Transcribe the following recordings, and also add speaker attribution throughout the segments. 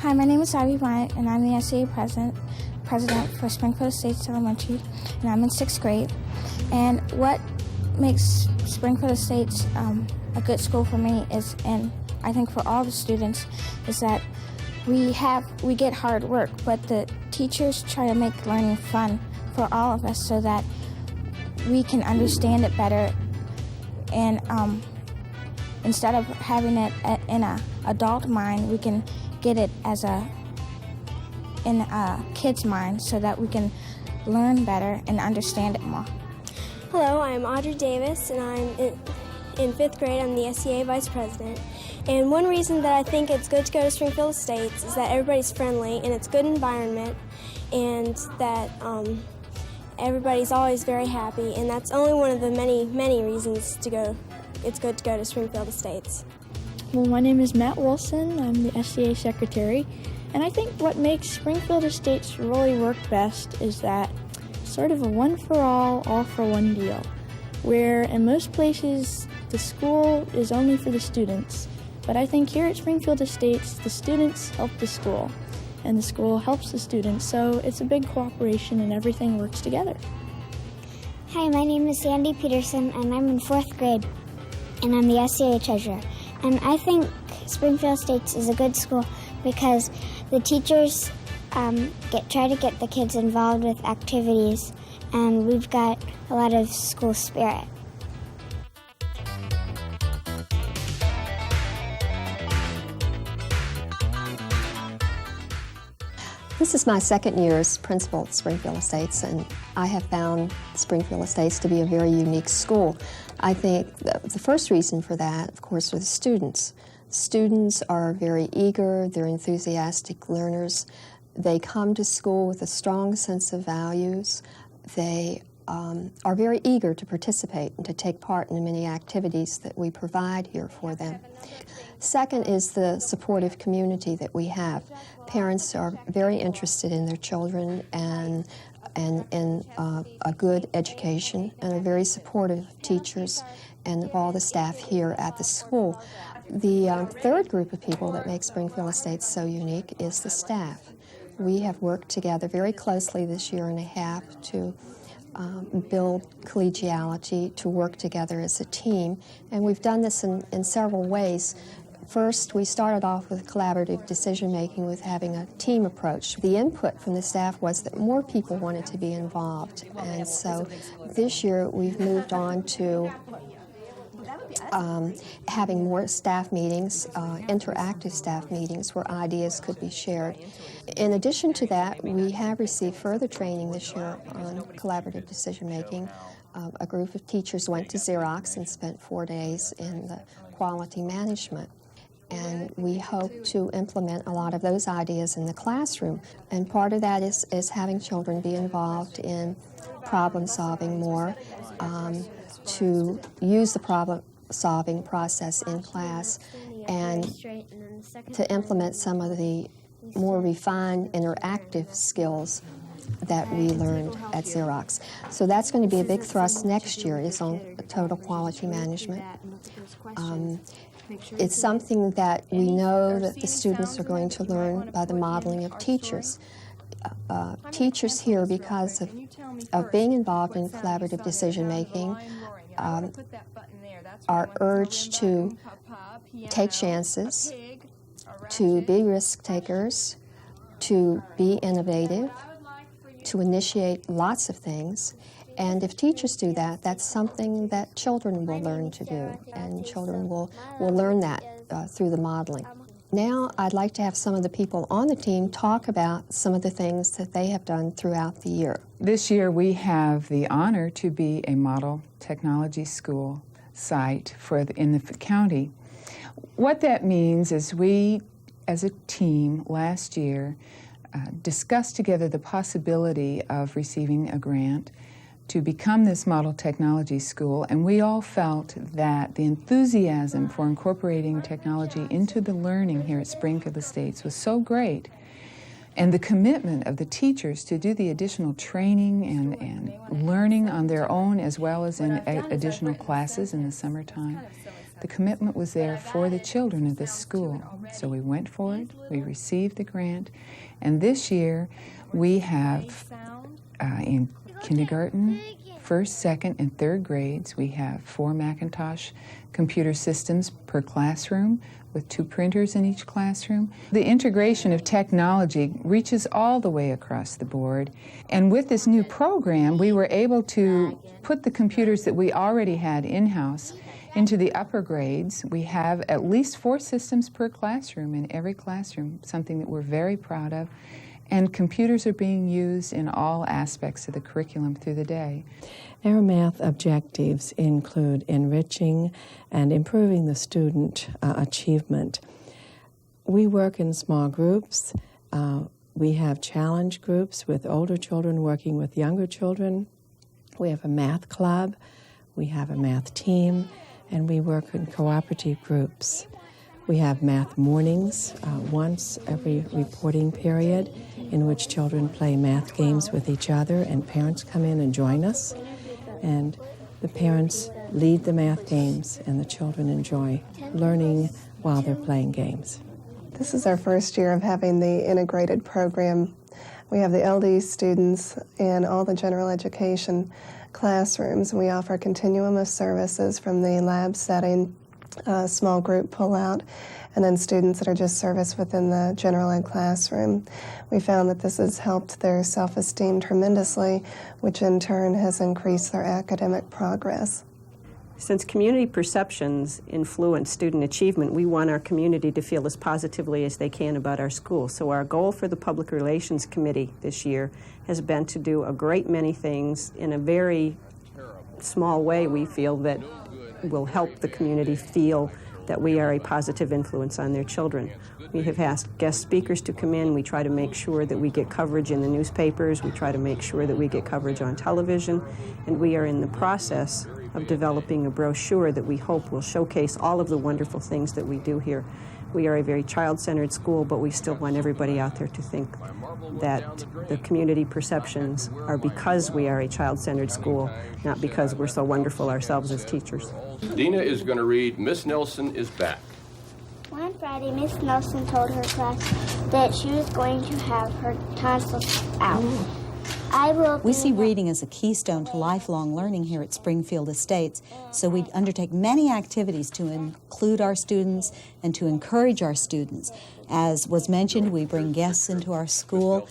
Speaker 1: Hi, my name is Ivy Bryant, and I'm the SCA president for Springfield Estates Elementary, and I'm in 6th grade. And what makes Springfield Estates a good school for me is, and I think for all the students, is that we get hard work, but the teachers try to make learning fun for all of us so that we can understand it better. And instead of having it in an adult mind, we can get it in a kid's mind so that we can learn better and understand it more.
Speaker 2: Hello, I'm Audrey Davis, and I'm in 5th grade. I'm the SCA Vice President. And one reason that I think it's good to go to Springfield Estates is that everybody's friendly and it's a good environment, and that everybody's always very happy, and that's only one of the many, many reasons to go. It's good to go to Springfield Estates.
Speaker 3: Well, my name is Matt Wilson. I'm the SCA Secretary, and I think what makes Springfield Estates really work best is that sort of a one-for-all, all-for-one deal, where in most places the school is only for the students, but I think here at Springfield Estates the students help the school, and the school helps the students, so it's a big cooperation and everything works together.
Speaker 4: Hi, my name is Sandy Peterson, and I'm in 4th grade, and I'm the SCA treasurer. And I think Springfield Estates is a good school because the teachers try to get the kids involved with activities, and we've got a lot of school spirit.
Speaker 5: This is my second year as principal at Springfield Estates, and I have found Springfield Estates to be a very unique school. I think the first reason for that, of course, are the students. Students are very eager, they're enthusiastic learners. They come to school with a strong sense of values. They are very eager to participate and to take part in the many activities that we provide here for them. Second is the supportive community that we have. Parents are very interested in their children and in a good education, and are very supportive of teachers and of all the staff here at the school. The third group of people that make Springfield Estates so unique is the staff. We have worked together very closely this year and a half to build collegiality, to work together as a team, and we've done this in several ways. First, we started off with collaborative decision-making with having a team approach. The input from the staff was that more people wanted to be involved, and so this year we've moved on to having more staff meetings, interactive staff meetings where ideas could be shared. In addition to that, we have received further training this year on collaborative decision-making. A group of teachers went to Xerox and spent 4 days in the quality management. And we hope to implement a lot of those ideas in the classroom. And part of that is having children be involved in problem solving more, to use the problem-solving process in class, and to implement some of the more refined interactive skills that we learned at Xerox. So that's going to be a big thrust next year, is on total quality management. It's something that we know that the students are going to learn by the modeling of teachers. Teachers here, because of being involved in collaborative decision-making, are urged to take chances, to be risk takers, to be innovative, to initiate lots of things. And if teachers do that, that's something that children will learn to do, and children will learn that through the modeling. Now I'd like to have some of the people on the team talk about some of the things that they have done throughout the year.
Speaker 6: This year we have the honor to be a model technology school site in the county. What that means is we, as a team last year, discussed together the possibility of receiving a grant to become this model technology school, and we all felt that the enthusiasm for incorporating technology into the learning here at Springfield Estates was so great, and the commitment of the teachers to do the additional training and learning on their own, as well as in additional classes in the summertime, the commitment was there for the children of this school. So we went for it, we received the grant, and this year we have in kindergarten, first, second, and third grades, we have 4 Macintosh computer systems per classroom with 2 printers in each classroom. The integration of technology reaches all the way across the board. And with this new program, we were able to put the computers that we already had in-house into the upper grades. We have at least 4 systems per classroom in every classroom, something that we're very proud of. And computers are being used in all aspects of the curriculum through the day.
Speaker 7: Our math objectives include enriching and improving the student achievement. We work in small groups. We have challenge groups with older children working with younger children. We have a math club. We have a math team. And we work in cooperative groups. We have math mornings once every reporting period in which children play math games with each other and parents come in and join us. And the parents lead the math games and the children enjoy learning while they're playing games.
Speaker 8: This is our first year of having the integrated program. We have the LD students in all the general education classrooms. We offer a continuum of services from the lab setting, small group pull-out, and then students that are just serviced within the general ed classroom. We found that this has helped their self-esteem tremendously, which in turn has increased their academic progress.
Speaker 9: Since community perceptions influence student achievement, we want our community to feel as positively as they can about our school. So our goal for the Public Relations Committee this year has been to do a great many things in a very small way, we feel, that will help the community feel that we are a positive influence on their children. We have asked guest speakers to come in. We try to make sure that we get coverage in the newspapers. We try to make sure that we get coverage on television. And we are in the process of developing a brochure that we hope will showcase all of the wonderful things that we do here. We are a very child-centered school, but we still want everybody out there to think that the community perceptions are because we are a child-centered school, not because we're so wonderful ourselves as teachers.
Speaker 10: Dina is going to read Miss Nelson is Back.
Speaker 11: One Friday, Miss Nelson told her class that she was going to have her tonsils out.
Speaker 12: We see reading as a keystone to lifelong learning here at Springfield Estates, so we undertake many activities to include our students and to encourage our students. As was mentioned, we bring guests into our school.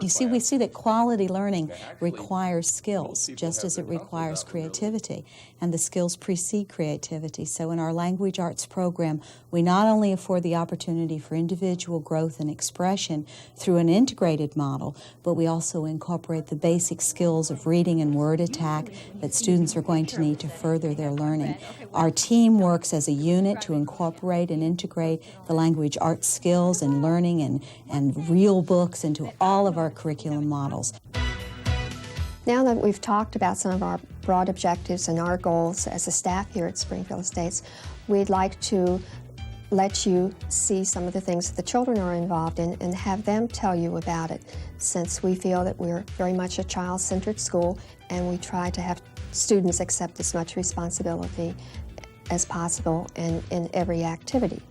Speaker 12: You see, we see that quality learning requires skills, just as it requires creativity, and the skills precede creativity. So in our language arts program, we not only afford the opportunity for individual growth and expression through an integrated model, but we also incorporate the basic skills of reading and word attack that students are going to need to further their learning. Our team works as a unit to incorporate and integrate the language arts skills and learning and real books into all of our curriculum models.
Speaker 5: Now that we've talked about some of our broad objectives and our goals as a staff here at Springfield Estates, we'd like to let you see some of the things that the children are involved in and have them tell you about it, since we feel that we're very much a child-centered school and we try to have students accept as much responsibility as possible in every activity.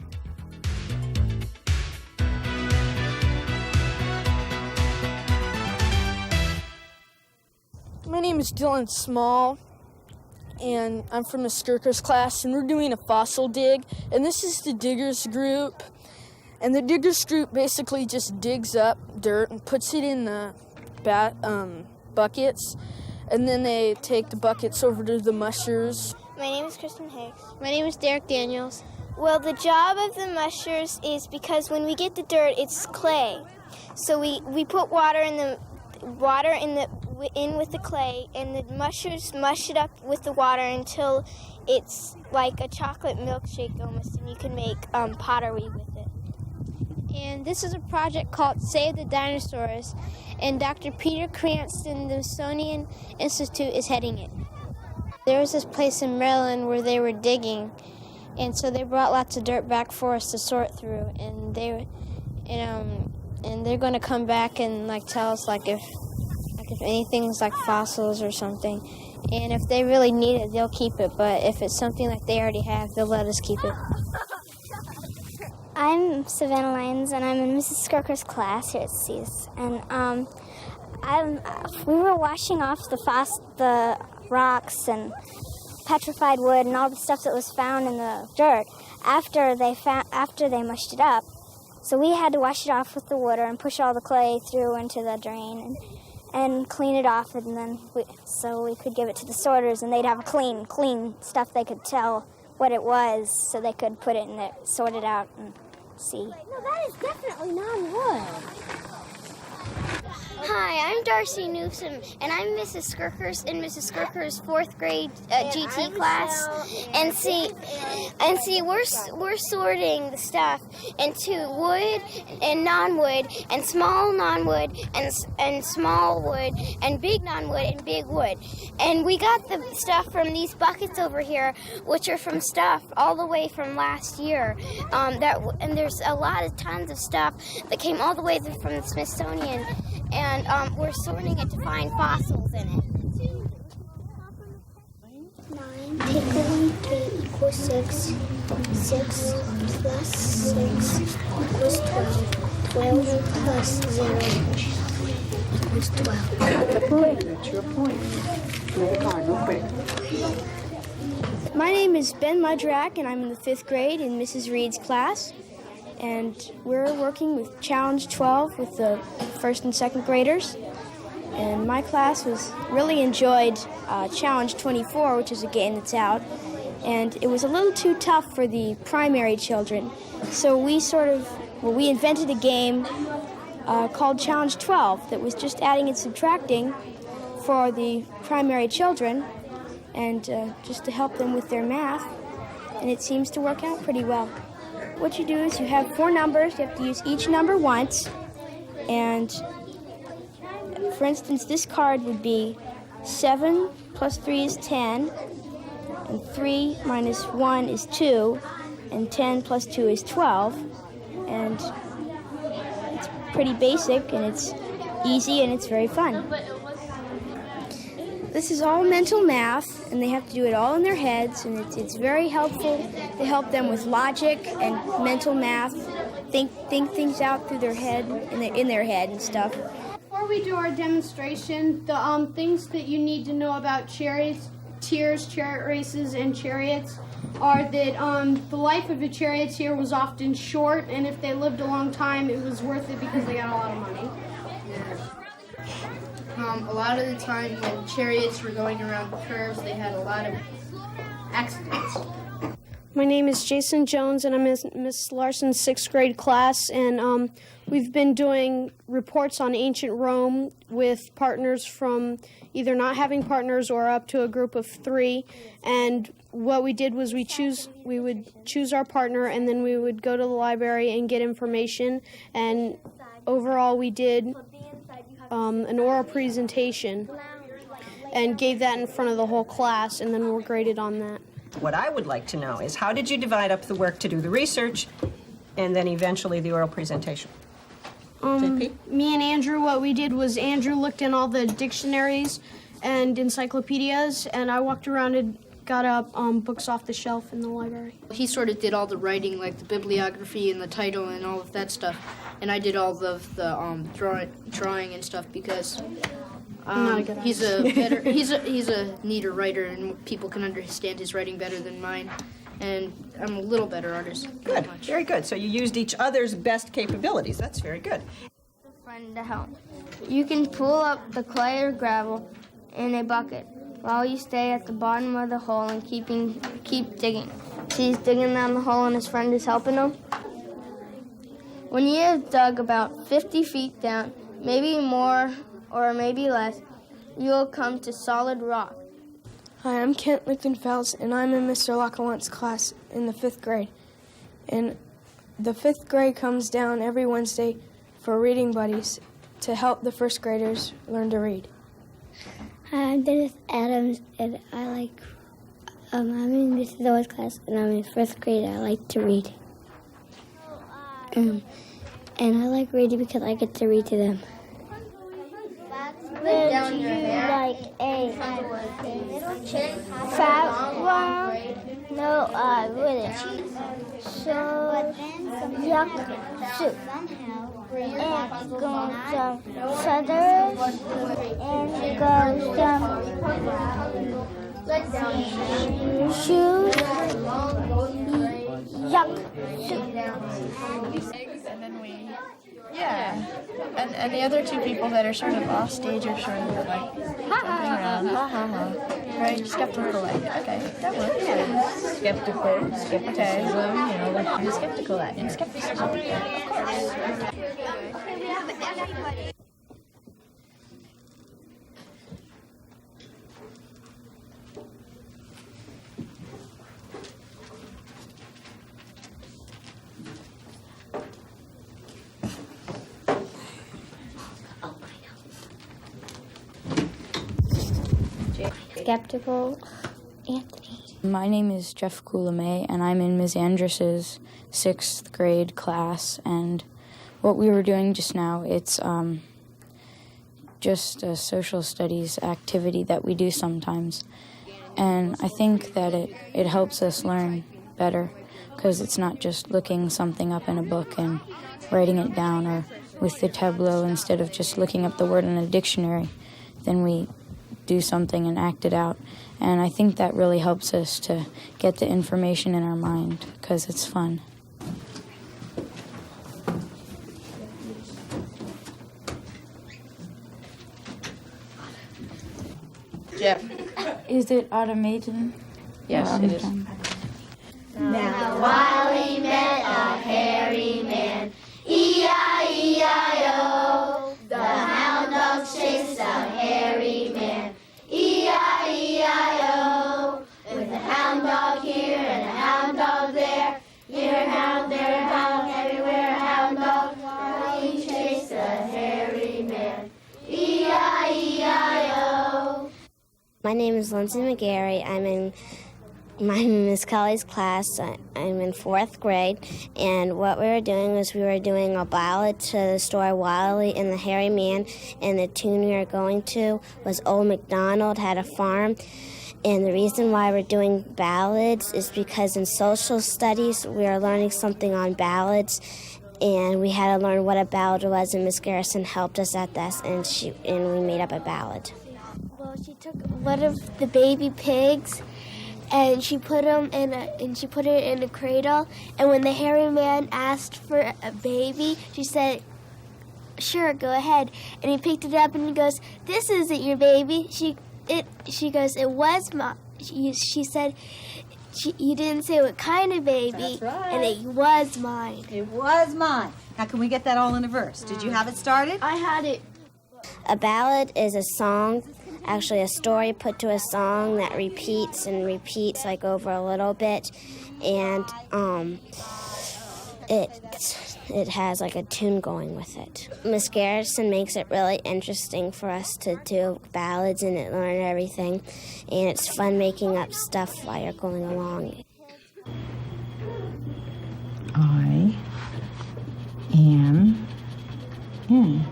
Speaker 13: My name is Dylan Small, and I'm from the Skirkers class, and we're doing a fossil dig, and this is the diggers group. And the diggers group basically just digs up dirt and puts it in the buckets, and then they take the buckets over to the mushers.
Speaker 11: My name is Kristen Hicks.
Speaker 14: My name is Derek Daniels.
Speaker 11: Well, the job of the mushers is because when we get the dirt, it's clay. So we put water in with the clay, and the mushers mush it up with the water until it's like a chocolate milkshake almost, and you can make pottery with it.
Speaker 14: And this is a project called Save the Dinosaurs, and Dr. Peter Cranston, the Smithsonian Institute, is heading it. There was this place in Maryland where they were digging, and so they brought lots of dirt back for us to sort through, and they're going to come back and tell us if anything's like fossils or something. And if they really need it, they'll keep it. But if it's something like they already have, they'll let us keep it.
Speaker 4: I'm Savannah Lyons, and I'm in Mrs. Skirker's class here at CES. And we were washing off the rocks and petrified wood and all the stuff that was found in the dirt after they mushed it up. So we had to wash it off with the water and push all the clay through into the drain and clean it off, and then so we could give it to the sorters, and they'd have a clean stuff they could tell what it was, so they could put it in there, sort it out, and see.
Speaker 11: No, that is definitely non-wood. Hi, I'm Darcy Newsom, and I'm Mrs. Skirker's in Mrs. Skirker's 4th grade GT class. And see, we're sorting the stuff into wood and non-wood, and small non-wood, and small wood, and big non-wood, and big wood. And we got the stuff from these buckets over here, which are from stuff all the way from last year. And there's tons of stuff that came all the way from the Smithsonian. And we're sorting it to find fossils in it.
Speaker 4: 9 take away 3 equals 6. 6 plus 6 equals 12. 12 plus 0 equals 12.
Speaker 6: That's your point. Another card, real quick.
Speaker 2: My name is Ben Mudrak, and I'm in the 5th grade in Mrs. Reed's class. And we're working with Challenge 12 with the 1st and 2nd graders. And my class really enjoyed Challenge 24, which is a game that's out. And it was a little too tough for the primary children. So we invented a game called Challenge 12 that was just adding and subtracting for the primary children, and just to help them with their math. And it seems to work out pretty well. What you do is you have 4 numbers. You have to use each number once. And for instance, this card would be 7 plus 3 is 10, and 3 minus 1 is 2, and 10 plus 2 is 12. And it's pretty basic, and it's easy, and it's very fun. This is all mental math, and they have to do it all in their heads, and it's very helpful to help them with logic and mental math, think things out through their head, in their head and stuff.
Speaker 15: Before we do our demonstration, the things that you need to know about chariots, chariot races, and chariots are that the life of a charioteer was often short, and if they lived a long time, it was worth it because they got a lot of money. A lot of the time when chariots were going around curves, they had a lot of accidents.
Speaker 2: My name is Jason Jones, and I'm in Miss Larson's 6th grade class, and we've been doing reports on ancient Rome with partners from either not having partners or up to a group of 3. And what we did was we would choose our partner, and then we would go to the library and get information. And overall, we did an oral presentation and gave that in front of the whole class, and then we're graded on that.
Speaker 9: What I would like to know is, how did you divide up the work to do the research and then eventually the oral presentation?
Speaker 15: Me and Andrew, what we did was Andrew looked in all the dictionaries and encyclopedias, and I walked around and got up books off the shelf in the library.
Speaker 16: He sort of did all the writing, like the bibliography and the title and all of that stuff, and I did all the drawing and stuff because he's a neater writer, and people can understand his writing better than mine, and I'm a little better artist.
Speaker 9: Good, very good. So you used each other's best capabilities. That's very good.
Speaker 14: Friend to help. You can pull up the clay or gravel in a bucket while you stay at the bottom of the hole and keep digging. See, he's digging down the hole and his friend is helping him. When you have dug about 50 feet down, maybe more or maybe less, you'll come to solid rock.
Speaker 2: Hi, I'm Kent Lichtenfels, and I'm in Mr. Lacalant's class in the 5th grade. And the 5th grade comes down every Wednesday for reading buddies to help the 1st graders learn to read.
Speaker 4: Hi, I'm Dennis Adams, and I'm in Mrs. Owen's class, and I'm in 1st grade. I like to read. And I like reading because I get to read to them.
Speaker 11: Would you like a fat one? No, I wouldn't. So, yuck soup. And go some feathers and go some shoes. Yuck soup.
Speaker 3: And then yeah. And the other two people that are sort of off stage are sort of like jumping around, ha ha ha. Right? Skeptical like. Okay, that works. Yeah. Skepticism, you know, like I'm skeptical at. And skepticism, of course.
Speaker 11: Skeptical Anthony.
Speaker 17: My name is Jeff Coulamay, and I'm in Ms. Andrus's 6th grade class. And what we were doing just now, it's just a social studies activity that we do sometimes. And I think that it helps us learn better, because it's not just looking something up in a book and writing it down, or with the tableau, instead of just looking up the word in a dictionary, then we do something and act it out. And I think that really helps us to get the information in our mind, because it's fun.
Speaker 3: Jeff.
Speaker 17: Is it automated?
Speaker 3: Yes, it is.
Speaker 11: Now while he met a hairy man, E-I-E-I-O, the hound dog chased a hairy man, E-I-E-I-O, with a hound dog here and a hound dog there, here a hound, there a hound, everywhere a hound dog, while he chased a hairy man, E-I-E-I-O.
Speaker 18: My name is Lindsay McGarry. I'm in Miss Kelly's class. I'm in 4th grade, and what we were doing was we were doing a ballad to the story Wiley and the Hairy Man, and the tune we were going to was Old MacDonald Had a Farm. And the reason why we're doing ballads is because in social studies we are learning something on ballads, and we had to learn what a ballad was, and Miss Garrison helped us at this, and we made up a ballad.
Speaker 11: Well, she took one of the baby pigs, and she put it in a cradle. And when the hairy man asked for a baby, she said, "Sure, go ahead." And he picked it up and he goes, "This isn't your baby." She goes, "It was mine." She said, "You didn't say what kind of baby."
Speaker 12: That's right.
Speaker 11: And it was mine.
Speaker 12: It was mine. Now, can we get that all in a verse? Did you have it started?
Speaker 11: I had it.
Speaker 18: A ballad is a song, actually a story put to a song that repeats and repeats, like over a little bit, and it has like a tune going with it. Miss Garrison makes it really interesting for us to do ballads and learn everything, and it's fun making up stuff while you're going along.
Speaker 6: I am in.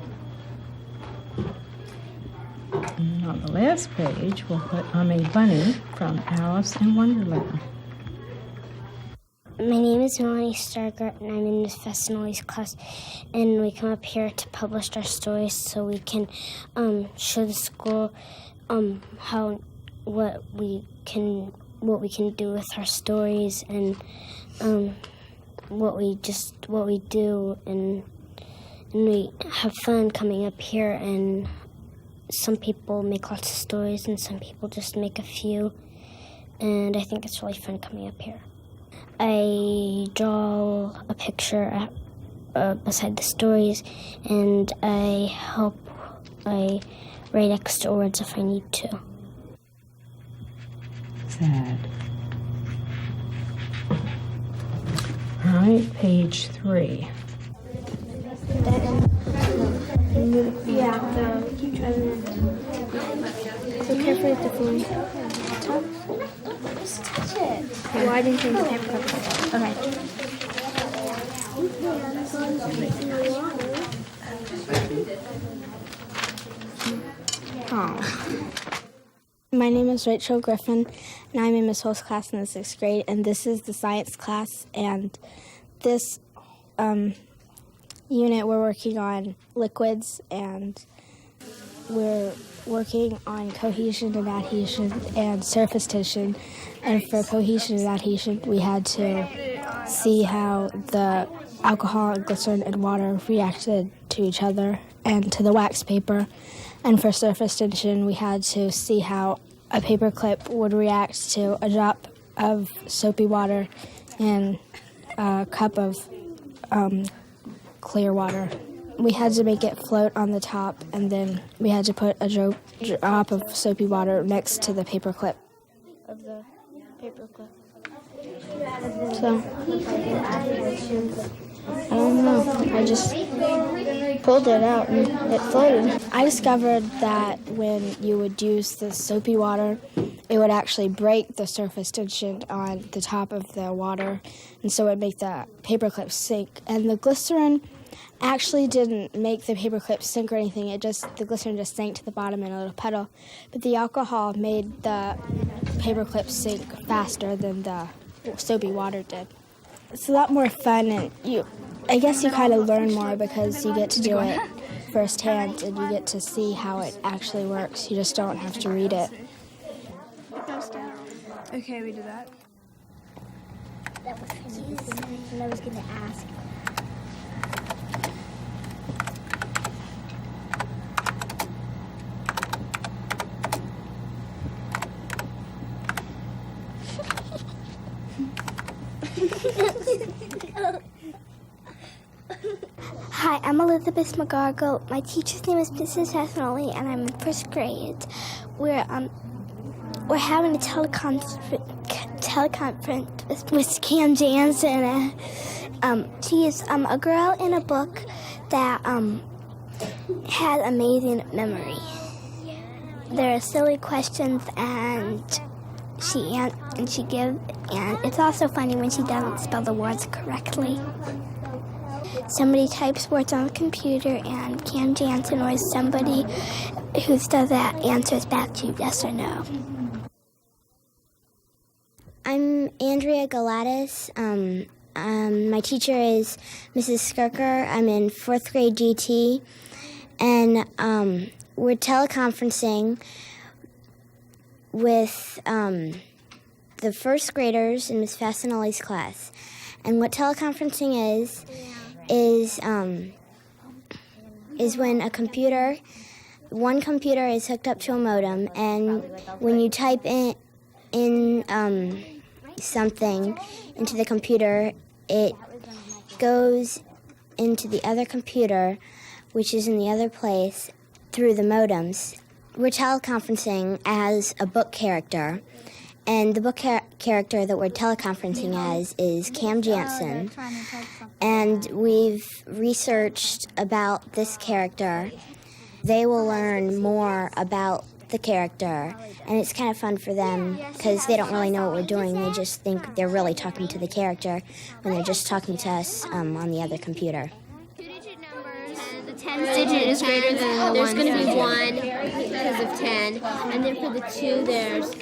Speaker 6: And on the last page, we'll put I'm a bunny from Alice in Wonderland.
Speaker 11: My name is Melanie Stargart, and I'm in Miss Fasinelli's class, and we come up here to publish our stories so we can show the school what we can do with our stories, and what we do, and we have fun coming up here. And some people make lots of stories, and some people just make a few, and I think it's really fun coming up here. I draw a picture beside the stories, and I write extra words if I need to.
Speaker 6: Sad. All right, page 3.
Speaker 11: Yeah, keep trying. So careful with the phone. Just touch it. Well, I didn't think the paper cup. Okay.
Speaker 19: Tom. My name is Rachel Griffin, and I'm in Miss Hull's class in the 6th grade, and this is the science class, and this unit we're working on liquids, and we're working on cohesion and adhesion and surface tension. And for cohesion and adhesion, we had to see how the alcohol and glycerin and water reacted to each other and to the wax paper. And for surface tension, we had to see how a paper clip would react to a drop of soapy water in a cup of clear water. We had to make it float on the top, and then we had to put a drop of soapy water next to the paper clip. Of the paper clip. So, I don't know. I just pulled it out and it floated. I discovered that when you would use the soapy water, it would actually break the surface tension on the top of the water, and so it would make the paper clip sink. And the glycerin actually didn't make the paper clip sink or anything. The glycerin just sank to the bottom in a little puddle. But the alcohol made the paper clip sink faster than the soapy water did. It's a lot more fun, and I guess you kind of learn more because you get to do it firsthand and you get to see how it actually works. You just don't have to read it.
Speaker 15: Okay, we did that.
Speaker 4: That was confusing, and I was going to ask. Hi, I'm Elizabeth McGargle. My teacher's name is Mrs. Hasnolly, and I'm in 1st grade. We're having a teleconference with Cam Jansen. She is a girl in a book that has amazing memory. There are silly questions, and it's also funny when she doesn't spell the words correctly. Somebody types words on the computer, and Cam Jansen or somebody who does that answers back to you yes or no. I'm Andrea Galatis. My teacher is Mrs. Skirker. I'm in 4th grade GT, and we're teleconferencing with the 1st graders in Ms. Fasinelli's class. And what teleconferencing is when one computer is hooked up to a modem, and when you type in something into the computer, it goes into the other computer, which is in the other place, through the modems. We're teleconferencing as a book character, and the book character that we're teleconferencing as is Cam Jansen. And we've researched about this character. They will learn more about the character, and it's kind of fun for them because they don't really know what we're doing. They just think they're really talking to the character when they're just talking to us on the other computer.
Speaker 20: The 10th digit is greater than the 1. There's going to be 1 because of 10. And then for the 2, there's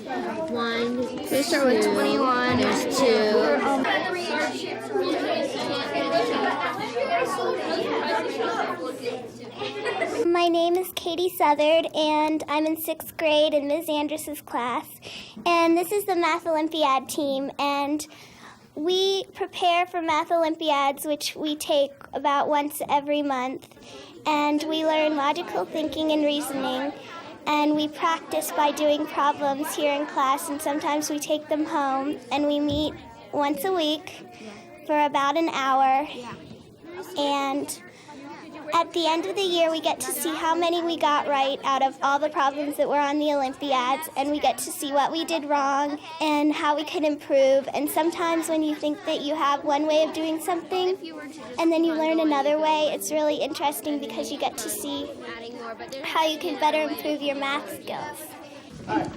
Speaker 20: 1. They start with 21. There's 2.
Speaker 11: My name is Katie Southard, and I'm in 6th grade in Ms. Andrus's class. And this is the Math Olympiad team, and we prepare for Math Olympiads, which we take about once every month. And we learn logical thinking and reasoning. And we practice by doing problems here in class, and sometimes we take them home. And we meet once a week for about an hour. And at the end of the year, we get to see how many we got right out of all the problems that were on the Olympiads, and we get to see what we did wrong and how we could improve. And sometimes when you think that you have one way of doing something and then you learn another way, it's really interesting because you get to see how you can better improve your math skills.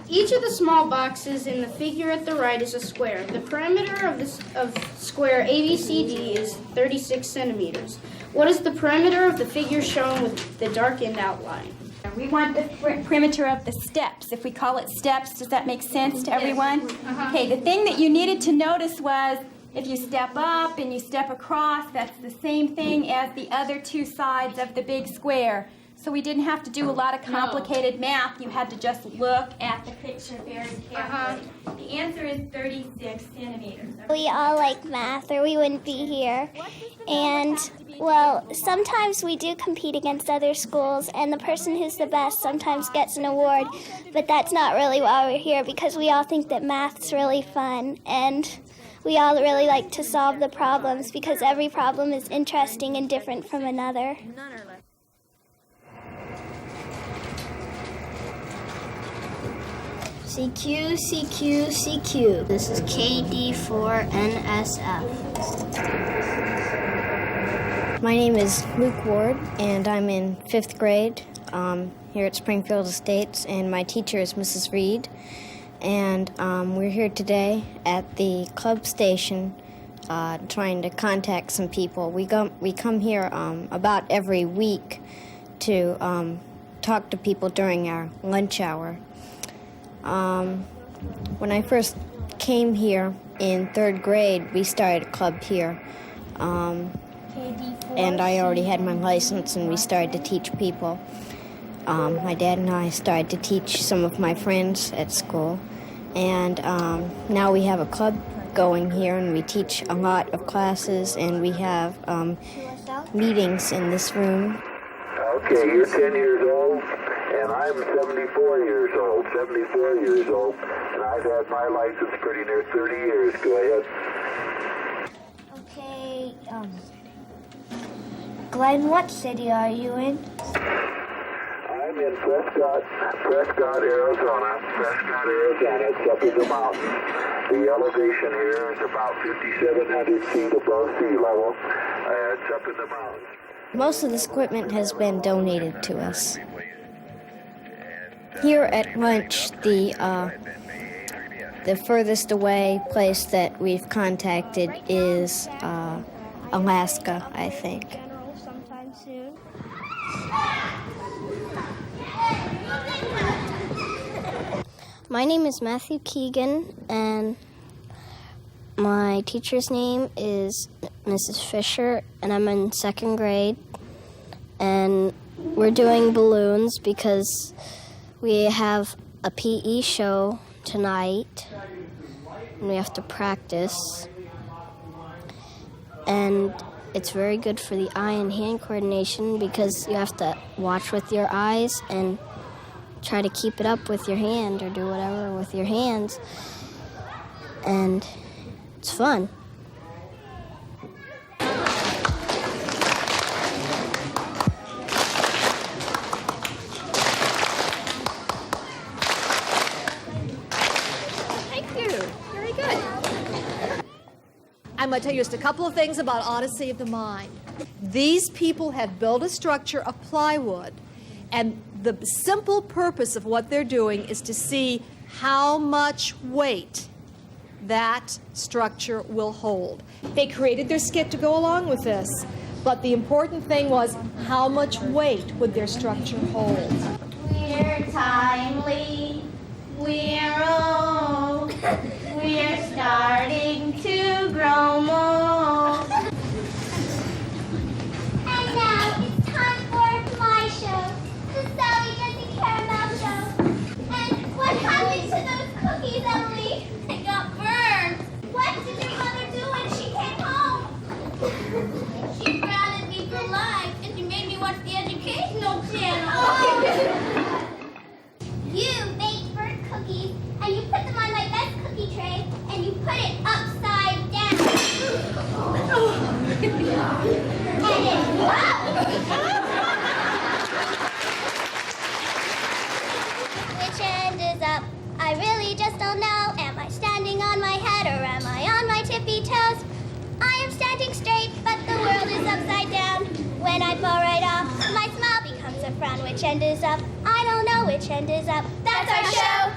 Speaker 15: Each of the small boxes in the figure at the right is a square. The perimeter of square ABCD is 36 centimeters. What is the perimeter of the figure shown with the darkened outline?
Speaker 21: We want the perimeter of the steps. If we call it steps, does that make sense to everyone? Okay, the thing that you needed to notice was if you step up and you step across, that's the same thing as the other two sides of the big square. So we didn't have to do a lot of complicated math. You had to just look at the picture very carefully. The answer is 36 centimeters.
Speaker 11: We all like math or we wouldn't be here. And, well, sometimes we do compete against other schools, and the person who's the best sometimes gets an award. But that's not really why we're here, because we all think that math's really fun. And we all really like to solve the problems because every problem is interesting and different from another.
Speaker 22: CQ, CQ, CQ. This is KD4NSF.
Speaker 23: My name is Luke Ward, and I'm in 5th grade here at Springfield Estates, and my teacher is Mrs. Reed. And we're here today at the club station trying to contact some people. We come here about every week to talk to people during our lunch hour. When I first came here in 3rd grade, we started a club here. And I already had my license, and we started to teach people. My dad and I started to teach some of my friends at school. And now we have a club going here, and we teach a lot of classes, and we have meetings in this room.
Speaker 24: Okay, you're 10 years old, and I'm 74 years old, and I've had my license pretty near 30 years. Go ahead.
Speaker 22: Okay, Glenn, what city are you in?
Speaker 24: I'm in Prescott, Arizona. It's up in the mountains. The elevation here is about 5,700 feet above sea level. It's up in the mountains.
Speaker 23: Most of this equipment has been donated to us. Here at lunch, the furthest away place that we've contacted is Alaska, I think.
Speaker 22: Sometime soon.
Speaker 23: My name is Matthew Keegan, and my teacher's name is Mrs. Fisher, and I'm in 2nd grade. And we're doing balloons because we have a PE show tonight, and we have to practice. And it's very good for the eye and hand coordination because you have to watch with your eyes and try to keep it up with your hand or do whatever with your hands. And it's fun.
Speaker 25: I'm going to tell you just a couple of things about Odyssey of the Mind. These people have built a structure of plywood, and the simple purpose of what they're doing is to see how much weight that structure will hold. They created their skit to go along with this, but the important thing was how much weight would their structure hold.
Speaker 22: We're timely, we're old, we're starting to grow mold.
Speaker 11: And now it's time for my show, the Sally Jesse Caramel Show. And what happened to those cookies, Emily? They got burned. What did your mother do when she came home? She grounded me for life, and she made me watch the educational channel. You baked burnt cookies, and you put them on my best cookie tray, and you put it upside down. And it Which end is up? I really just don't know. Am I standing on my head or am I on my tippy toes? I am standing straight, but the world is upside down. When I fall right off, my smile becomes a frown. Which end is up? I don't know which end is up. That's our show.